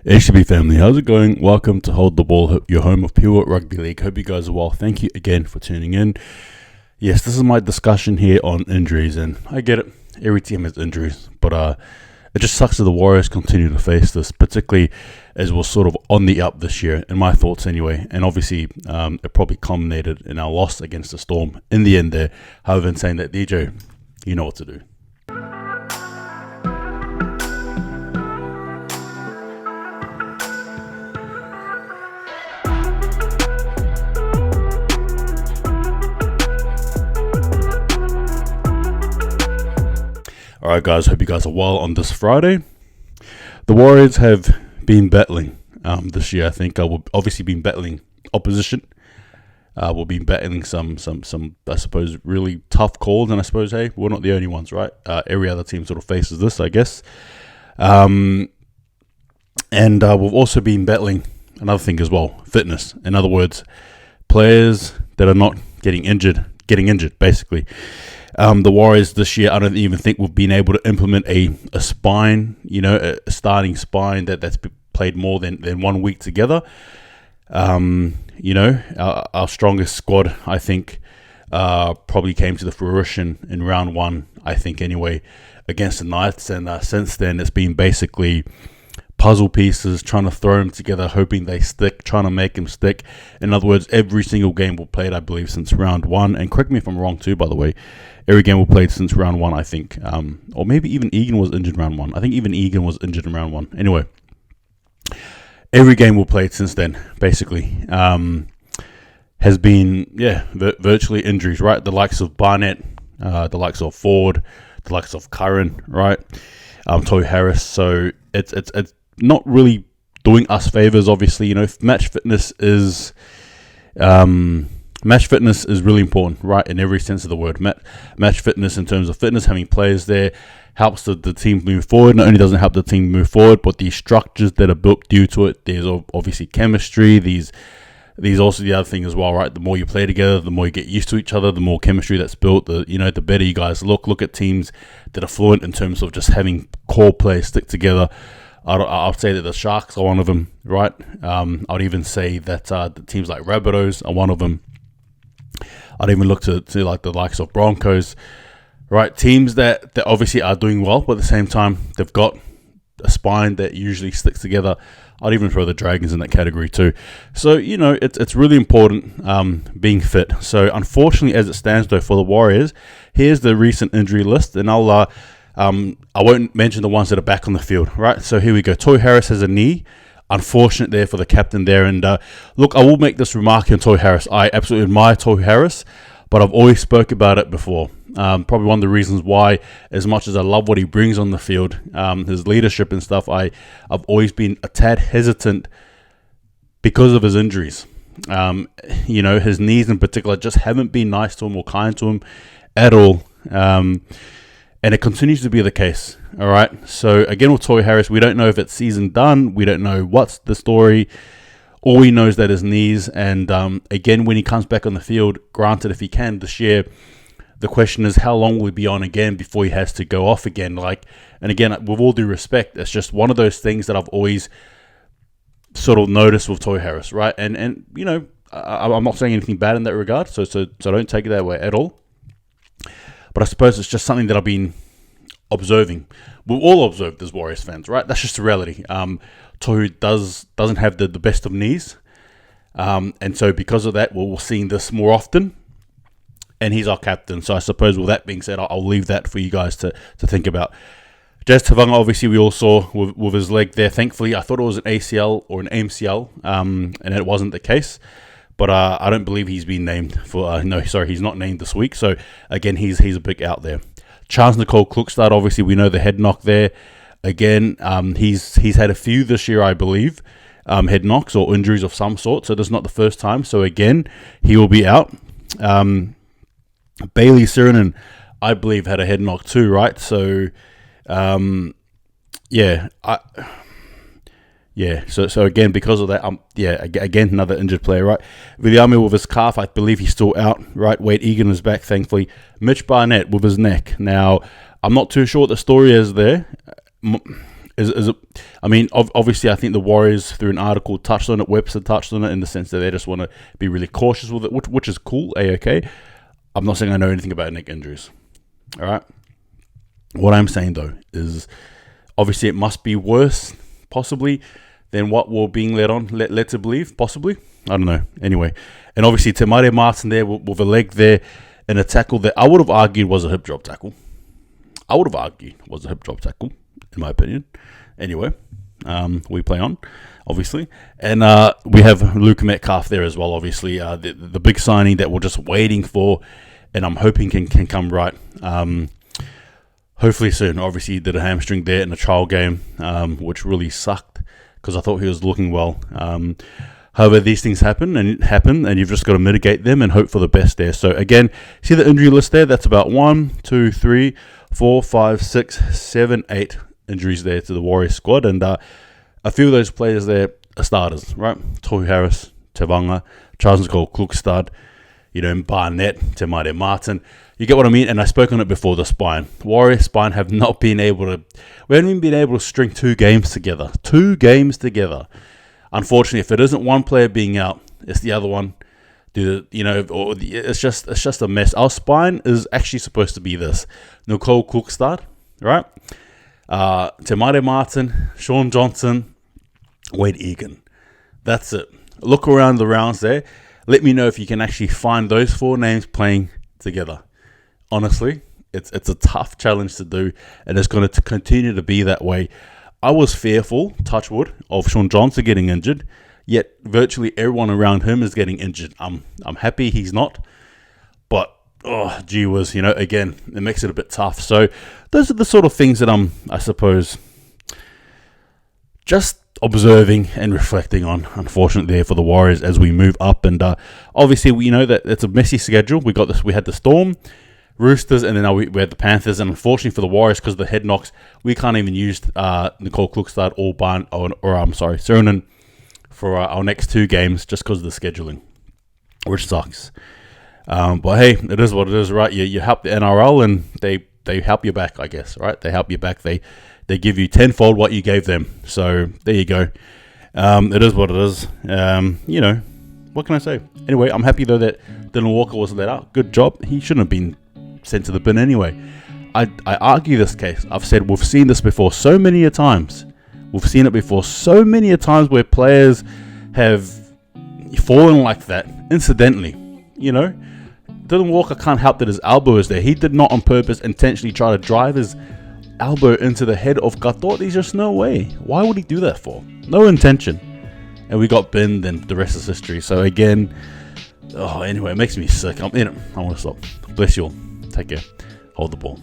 HTB family, how's it going? Welcome to Hold the Ball, your home of pure rugby league. Hope you guys are well. Thank you again for tuning in. Yes, this is my discussion here on injuries, and I get it. Every team has injuries, but it just sucks that the Warriors continue to face this, particularly as we're sort of on the up this year, in my thoughts anyway. And obviously, it probably culminated in our loss against the Storm in the end there. However, in saying that, DJ, you know what to do. Alright guys, hope you guys are well on this Friday. The Warriors have been battling this year. I think we've obviously been battling opposition. We've been battling some I suppose really tough calls, and I suppose we're not the only ones, right? Every other team sort of faces this, I guess. And we've also been battling another thing as well, fitness. In other words, players that are not getting injured basically. The Warriors this year, I don't even think we've been able to implement a spine, a starting spine that's played more than 1 week together. Our strongest squad, I think, probably came to the fruition in round one, I think anyway, against the Knights. And since then, it's been basically puzzle pieces, trying to throw them together, hoping they stick, trying to make them stick. In other words, every single game we've played, I believe, since round one, and correct me if I'm wrong too, by the way, every game we've played since round one, I think, or maybe even Egan was injured round one. I think even Egan was injured in round one. Anyway, every game we've played since then, basically, has been, virtually injuries, right? The likes of Barnett, the likes of Ford, the likes of Curran, right? Tohu Harris. So it's not really doing us favors, obviously. Match fitness is really important, right, in every sense of the word. Match fitness in terms of fitness, having players there helps the team move forward. Not only does it help the team move forward, but the structures that are built due to it. There's obviously chemistry. These also the other thing as well, right? The more you play together, the more you get used to each other, the more chemistry that's built, the better you guys look. Look at teams that are fluent in terms of just having core players stick together. I'll say that the Sharks are one of them, right? I'd even say that the teams like Rabbitohs are one of them. I'd even look to like the likes of Broncos, right? Teams that obviously are doing well, but at the same time, they've got a spine that usually sticks together. I'd even throw the Dragons in that category too. So, it's really important being fit. So, unfortunately, as it stands though, for the Warriors, here's the recent injury list, and I won't mention the ones that are back on the field, right? So here we go. Tohu Harris has a knee. Unfortunate there for the captain there. And look, I will make this remark on Tohu Harris. I absolutely admire Tohu Harris, but I've always spoke about it before. Probably one of the reasons why, as much as I love what he brings on the field, his leadership and stuff, I've always been a tad hesitant because of his injuries. His knees in particular just haven't been nice to him or kind to him at all. And it continues to be the case, all right? So, again, with Tohu Harris, we don't know if it's season done. We don't know what's the story. All we know is that his knees. And, again, when he comes back on the field, granted, if he can this year, the question is how long will he be on again before he has to go off again? And, again, with all due respect, it's just one of those things that I've always sort of noticed with Tohu Harris, right? And I'm not saying anything bad in that regard, so don't take it that way at all. But I suppose it's just something that I've been observing. We've all observed as Warriors fans, right? That's just the reality. Tohu doesn't have the best of knees. And so because of that, we're seeing this more often. And he's our captain. So I suppose with that being said, I'll leave that for you guys to think about. Jazz Tevaga, obviously, we all saw with his leg there. Thankfully, I thought it was an ACL or an MCL, and it wasn't the case. But I don't believe he's been named for... he's not named this week. So, again, he's a big out there. Charles Nicole Klukstad, obviously, we know the head knock there. Again, he's had a few this year, I believe, head knocks or injuries of some sort. So, this is not the first time. So, again, he will be out. Bailey Sirenen, I believe, had a head knock too, right? So, So again, because of that, again, another injured player, right? Viliame with his calf, I believe he's still out, right? Wade Egan is back, thankfully. Mitch Barnett with his neck. Now, I'm not too sure what the story is there. is it? I mean, obviously, I think the Warriors, through an article, touched on it. Webster touched on it in the sense that they just want to be really cautious with it, which is cool. Okay. I'm not saying I know anything about neck injuries. All right. What I'm saying though is, obviously, it must be worse, possibly, than what we're being led to believe. Possibly, I don't know. Anyway, and obviously, Te Maire Martin there with a leg there and a tackle that I would have argued was a hip drop tackle. In my opinion. Anyway, we play on, obviously. And we have Luke Metcalf there as well, obviously. The big signing that we're just waiting for, and I'm hoping can come right. Hopefully soon. Obviously, he did a hamstring there in a trial game, which really sucked because I thought he was looking well. However, these things happen, and you've just got to mitigate them and hope for the best there. So again, see the injury list there? That's about 1, 2, 3, 4, 5, 6, 7, 8 injuries there to the Warriors squad, and a few of those players there are starters, right? Tohu Harris, Tevanga, Charles Klukstad, Barnett, Te Maire Martin. You get what I mean? And I spoke on it before, the spine. Warriors spine have not been able to... We haven't even been able to string 2 games together. 2 games together. Unfortunately, if it isn't one player being out, it's the other one. It's just a mess. Our spine is actually supposed to be this: Nicole Klukstad, right? Te Maire Martin, Sean Johnson, Wade Egan. That's it. Look around the rounds there. Let me know if you can actually find those 4 names playing together. Honestly, it's a tough challenge to do, and it's going to continue to be that way. I was fearful, touch wood, of Sean Johnson getting injured, yet virtually everyone around him is getting injured. I'm happy he's not, but gee whiz, again, it makes it a bit tough. So those are the sort of things that I suppose, just observing and reflecting on, unfortunately, there for the Warriors as we move up. And obviously, we know that it's a messy schedule. We had the Storm, Roosters, and then now we had the Panthers. And unfortunately for the Warriors, because of the head knocks, we can't even use Nicole Klukstad or Suronen for our next 2 games just because of the scheduling, which sucks. But hey, it is what it is, right? You help the NRL, and they help you back, I guess, right? They help you back. They give you tenfold what you gave them. So there you go. It is what it is. What can I say? Anyway, I'm happy though that Dylan Walker was let out. Good job. He shouldn't have been sent to the bin anyway. I argue this case. I've said we've seen this before so many times. We've seen it before so many times where players have fallen like that incidentally. Dylan Walker can't help that his elbow is there. He did not on purpose intentionally try to drive his elbow into the head of Gatot. There's just no way. Why would he do that for? No intention. And we got binned, and the rest is history. So again, anyway, it makes me sick. I want to stop. Bless you all. Take care. Hold the ball.